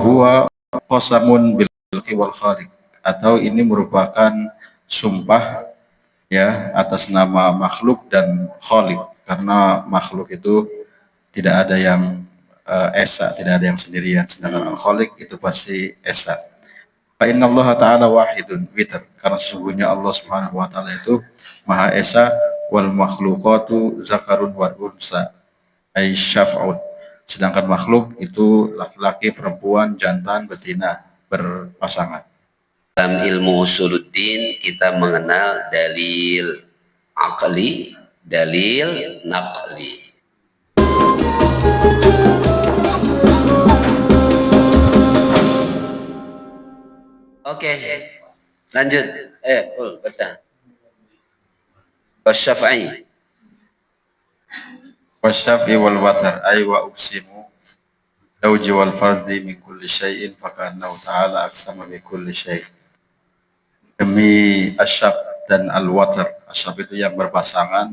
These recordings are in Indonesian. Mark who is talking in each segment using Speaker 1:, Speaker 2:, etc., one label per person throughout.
Speaker 1: huwa qasamun bil wal khaliq, atau ini merupakan sumpah ya atas nama makhluk dan khaliq, karena makhluk itu tidak ada yang esa, tidak ada yang sendirian, sedangkan al-khaliq itu pasti esa. Fa innallaha ta'ala wahidun witr, karena sesungguhnya Allah Subhanahu wa taala itu maha esa, wal makhluqatu zakarun wa unsa ay syaf'un, sedangkan makhluk itu laki-laki, perempuan, jantan, betina, berpasangan.
Speaker 2: Dalam ilmu usuluddin kita mengenal dalil aqli, dalil naqli. Oke, lanjut. Baca. Wasyafa'i.
Speaker 1: Wasyafi wal watar ay wa uksimu zawji wal fardi min kulli syai'in faka'annahu ta'ala aqsama bi kulli syai'. Demi asyaf dan al-watar. Asyaf itu yang berpasangan,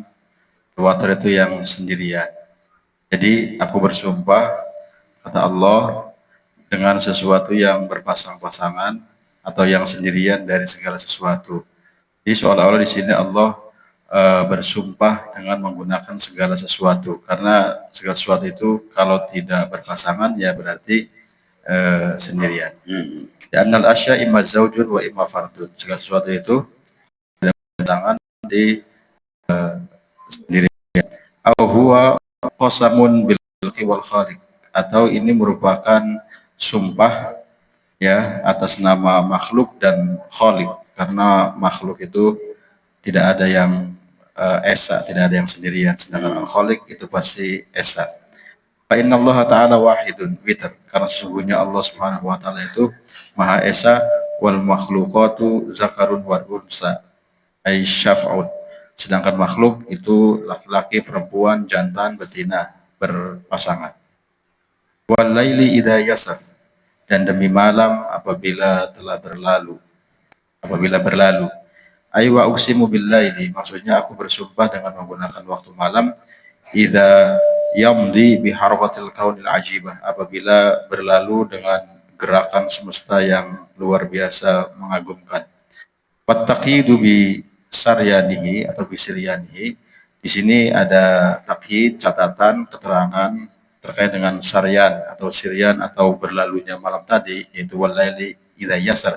Speaker 1: al-watar itu yang sendirian. Jadi aku bersumpah, kata Allah, dengan sesuatu yang berpasang-pasangan atau yang sendirian dari segala sesuatu. Jadi seolah-olah di sini Allah bersumpah dengan menggunakan segala sesuatu, karena segala sesuatu itu kalau tidak berpasangan ya berarti sendirian. Dan al-asya imma zaujun wa imma fardun, segala sesuatu itu tidak berpasangan di sendirian. Au huwa qasamun bil wal khaliq, atau ini merupakan sumpah ya atas nama makhluk dan khaliq, karena makhluk itu tidak ada yang esa, tidak ada yang sendirian, sedangkan al-khaliq itu pasti esa. Fa innallaha ta'ala wahidun witr, karena sesungguhnya Allah Subhanahu wa taala itu maha esa, wal makhluqatu zakarun wa unsa ay syaf'un, sedangkan makhluk itu laki-laki, perempuan, jantan, betina, berpasangan. Wal laili idza yasar, dan demi malam apabila telah berlalu, ay wa uksimu billaili, maksudnya aku bersumpah dengan menggunakan waktu malam, idza yamdi bi harakatil kaunil ajibah, apabila berlalu dengan gerakan semesta yang luar biasa mengagumkan. Wattaqidu bi saryanihi atau bi siryanihi, di sini ada takyid, catatan, keterangan terkait dengan saryan atau siryan atau berlalunya malam tadi, yaitu walaili idza yasar.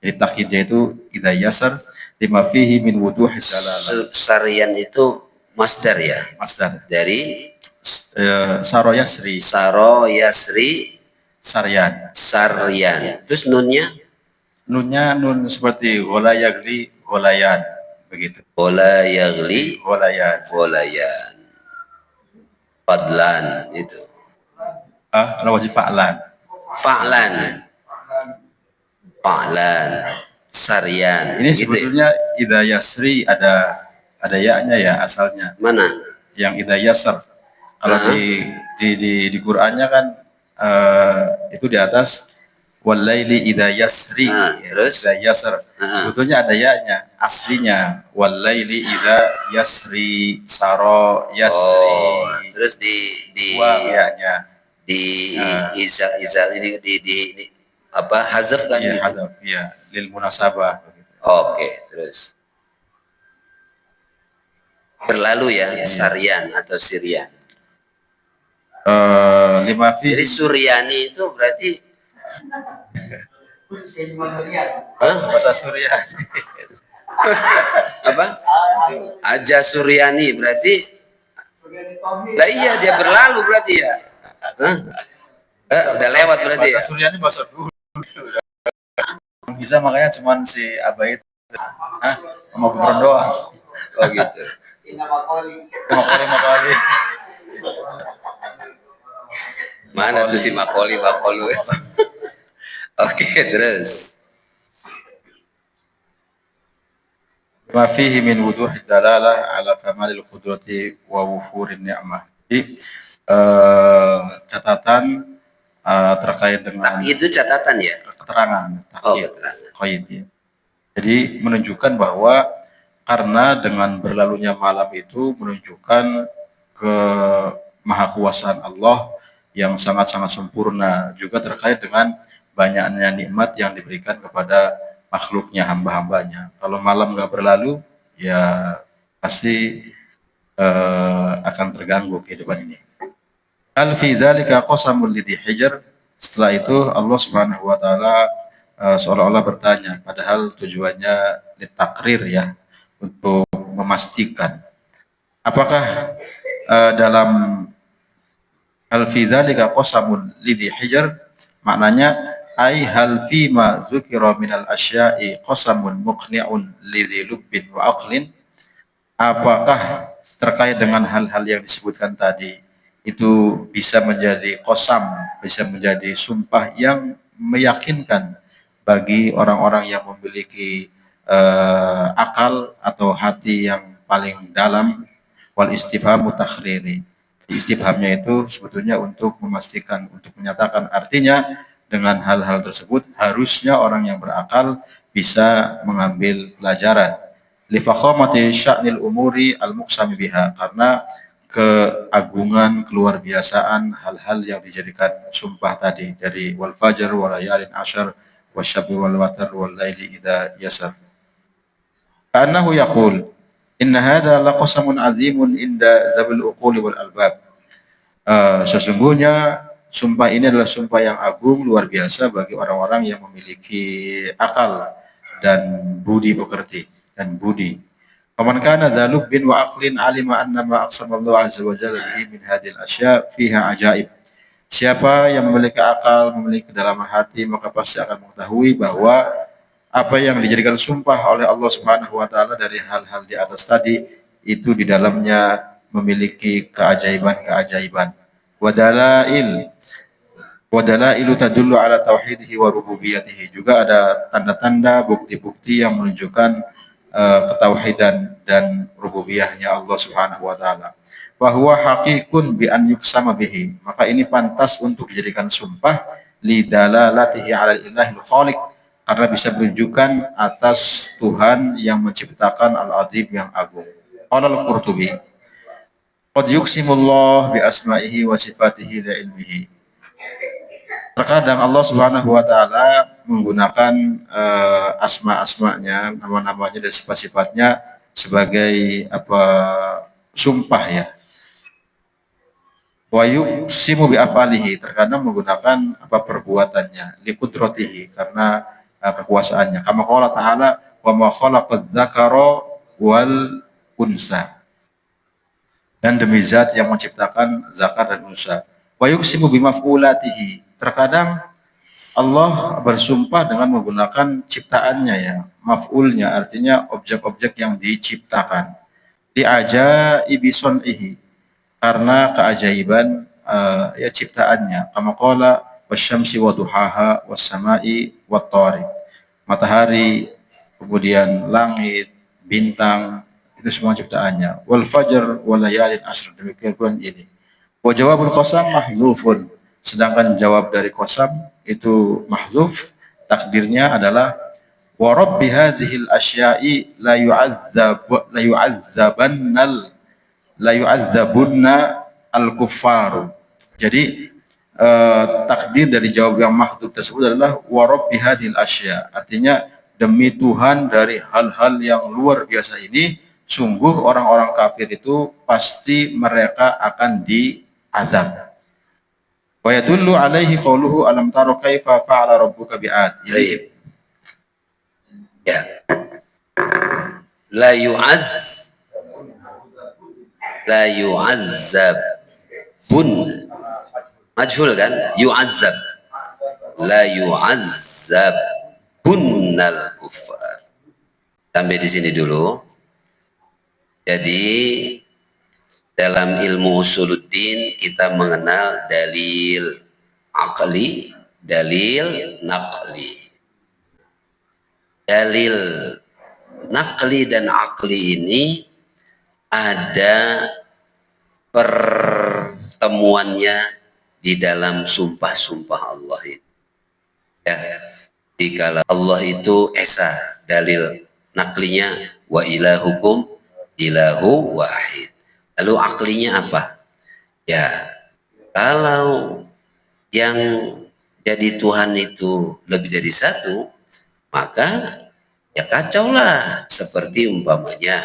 Speaker 1: Jadi takyidnya itu idza yasar lima fihi min wuduhis dalalah.
Speaker 2: Saryan itu masdar ya?
Speaker 1: Masdar
Speaker 2: dari
Speaker 1: saro yasri.
Speaker 2: Saro yasri
Speaker 1: saryan.
Speaker 2: Saryan. Terus nunnya?
Speaker 1: Nunnya nun seperti wala yagli walayan, begitu.
Speaker 2: Wala yagli
Speaker 1: walayan.
Speaker 2: Walayan. Fadlan itu.
Speaker 1: Ala wajib fa'lan.
Speaker 2: Fa'lan. Fa'lan. Saryan.
Speaker 1: Ini gitu sebetulnya ya? Idza yasri ada ya-nya ya asalnya.
Speaker 2: Mana?
Speaker 1: Yang idza yasar. Kalau di Qur'annya kan itu di atas walaili idza yasri.
Speaker 2: Terus
Speaker 1: idza yasar. Sebetulnya ada ya-nya aslinya walaili idza yasri saro yasri.
Speaker 2: Terus di
Speaker 1: ya-nya
Speaker 2: di izal ini di apa hazaf kan?
Speaker 1: Iya, hazaf, iya, lil munasabah.
Speaker 2: Oke, terus berlalu ya, saryan atau siryan. Jadi suryani itu berarti
Speaker 1: bahasa Suriah.
Speaker 2: Apa? Aja suryani berarti. Lah iya, dia berlalu berarti ya. Udah lewat berarti.
Speaker 1: Bahasa Suryani bahasa dulu. Bisa makanya cuman si Abah itu mau gubernur doang.
Speaker 2: Oh gitu.
Speaker 1: Makoli.
Speaker 2: Mana tuh si Makoli. Oke, terus.
Speaker 1: Ma fihi min wuduhid dalalah ala kamalil qudrati wa wufurin ni'mah. Jadi catatan terkait dengan
Speaker 2: itu catatan ya?
Speaker 1: Keterangan.
Speaker 2: Keterangan.
Speaker 1: Ya. Jadi menunjukkan bahwa karena dengan berlalunya malam itu menunjukkan kemahakuasaan Allah yang sangat-sangat sempurna, juga terkait dengan banyaknya nikmat yang diberikan kepada makhluknya, hamba-hambanya. Kalau malam nggak berlalu, ya pasti akan terganggu kehidupan ini. Al fi dzalika qasamul lidhi hijr. Setelah itu Allah Subhanahu wa taala seolah-olah bertanya, padahal tujuannya ditakrir ya, untuk memastikan apakah dalam al fi dzalika qasamun lidhi hijr, maknanya ai hal fi ma dzukira minal asya'i qasamun muqni'un lidhi lubbin wa aqlin, apakah terkait dengan hal-hal yang disebutkan tadi itu bisa menjadi qasam, bisa menjadi sumpah yang meyakinkan bagi orang-orang yang memiliki akal atau hati yang paling dalam. Wal istifhamu takhriri, istifhamnya itu sebetulnya untuk memastikan, untuk menyatakan, artinya dengan hal-hal tersebut harusnya orang yang berakal bisa mengambil pelajaran. Li fakhamati sya'nil umuri al-muqsami biha, karena keagungan keluar biasaan hal-hal yang dijadikan sumpah tadi, dari wal fajr wa layalin ashar wasyabi wal watar wal laili idza yasar. Ka'annahu yaqul inna hadha laqasamun azimun inda zabil uquli wal albab. Sesungguhnya sumpah ini adalah sumpah yang agung luar biasa bagi orang-orang yang memiliki akal dan budi pekerti dan budi. Faman kana dzalub bin wa aqlin alima anna ma aqsama Allah azza wa jalla bihi min hadhil asya fiha ajaib. Siapa yang memiliki akal, memiliki kedalaman hati, maka pasti akan mengetahui bahwa apa yang dijadikan sumpah oleh Allah Subhanahu wa taala dari hal-hal di atas tadi itu di dalamnya memiliki keajaiban-keajaiban. Wadalailu tadullu ala tauhidihi wa rububiyatihi. Juga ada tanda-tanda, bukti-bukti yang menunjukkan ketauhidan dan rububiyahnya Allah Subhanahu wa taala. Wa huwa haqiqun bi an yuqsama bihi. Maka ini pantas untuk dijadikan sumpah li dalalatihi 'ala ilahil khaliq, karena bisa menunjukkan atas Tuhan yang menciptakan al-azim yang agung. Qala al-Qurtubi qad yuqsimullah bi asma'ihi wa sifatihi la ilmihi. Terkadang Allah Subhanahu wa taala menggunakan asma-asmanya, nama-namanya dan sifat-sifatnya sebagai sumpah ya. Wa yuqsimu bi af'alihi, terkadang menggunakan perbuatannya, li qudratihi, karena kekuasaannya. Kama qala ta'ala wa ma khalaqadz dzakara wal unsa. Dan demi zat yang menciptakan zakar dan unsa. Wa yuqsimu bi maf'ulatihi, terkadang Allah bersumpah dengan menggunakan ciptaannya ya, maf'ulnya, artinya objek-objek yang diciptakan. Li ajaibi sun'ihi, karena keajaiban ya ciptaannya. Kama qala wasyamsi wa duhaha was samai wat thariq. Matahari, kemudian langit, bintang, itu semua ciptaannya. Wal fajr wal layalin ashr, demikian pula ini. Wa jawabul qasam mahdzufun, sedangkan jawab dari qasam itu mahdzuf, takdirnya adalah wa rabbi hadhil asya'i la yu'adzabunna al-kuffaru. Jadi takdir dari jawab yang mahdzuf tersebut adalah wa rabbi hadhil asya', artinya demi Tuhan dari hal-hal yang luar biasa ini, sungguh orang-orang kafir itu pasti mereka akan diazab. Wa yadullu alaihi qauluhu alam tara kaifa fa'ala rabbuka bi'ad.
Speaker 2: Ya. La yu'azzab bun majhul kan, yu'azzab, la yu'azzab bunnal kufar. Sampai di sini dulu. Jadi dalam ilmu usuluddin kita mengenal dalil akli, dalil naqli. Dalil naqli dan akli ini ada pertemuannya di dalam sumpah-sumpah Allah itu. Ya, jika Allah itu esa, dalil naklinya wa ilahukum ilahu wahid. Lalu aklinya apa? Ya, kalau yang jadi Tuhan itu lebih dari satu, maka ya kacau lah. Seperti umpamanya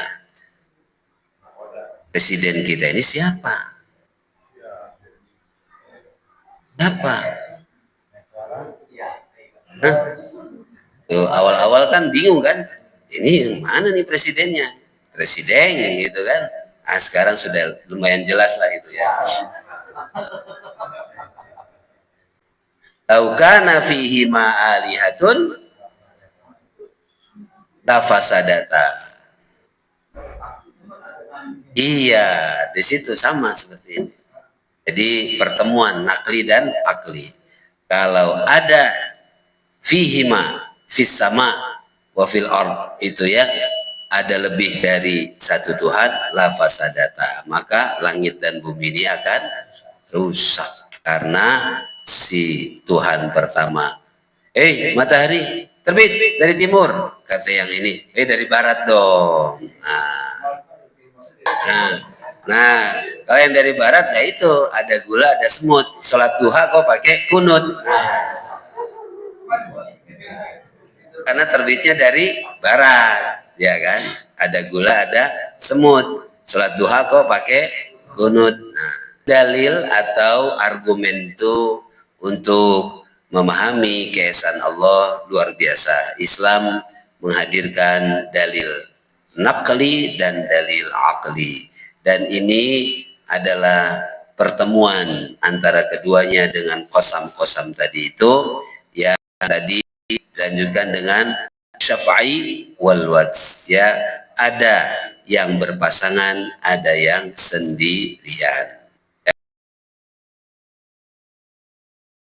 Speaker 2: presiden kita ini siapa? Siapa? Awal-awal kan bingung kan, ini mana nih presidennya? Presiden gitu kan. Nah, sekarang sudah lumayan jelas lah itu ya. Laukana fihi ma'alihatun tafasadata. Iya, di situ sama seperti ini. Jadi pertemuan nakli dan akli. Kalau ada fihima fis sama wa fil ard itu ya, ada lebih dari satu Tuhan, la fasadata, maka langit dan bumi ini akan rusak karena si Tuhan pertama. Matahari terbit dari timur, kata yang ini. Dari barat dong. Nah, kalau yang dari barat ya itu ada gula, ada semut. Sholat duha kok pakai kunut. Karena terbitnya dari barat, ya kan? Ada gula, ada semut. Sholat duha kok pakai kunut. Nah, dalil atau argumen itu untuk memahami keesaan Allah luar biasa. Islam menghadirkan dalil naqli dan dalil aqli. Dan ini adalah pertemuan antara keduanya dengan qasam-qasam tadi itu, yang tadi dilanjutkan dengan syafa'i wal wads, ya, ada yang berpasangan, ada yang sendirian.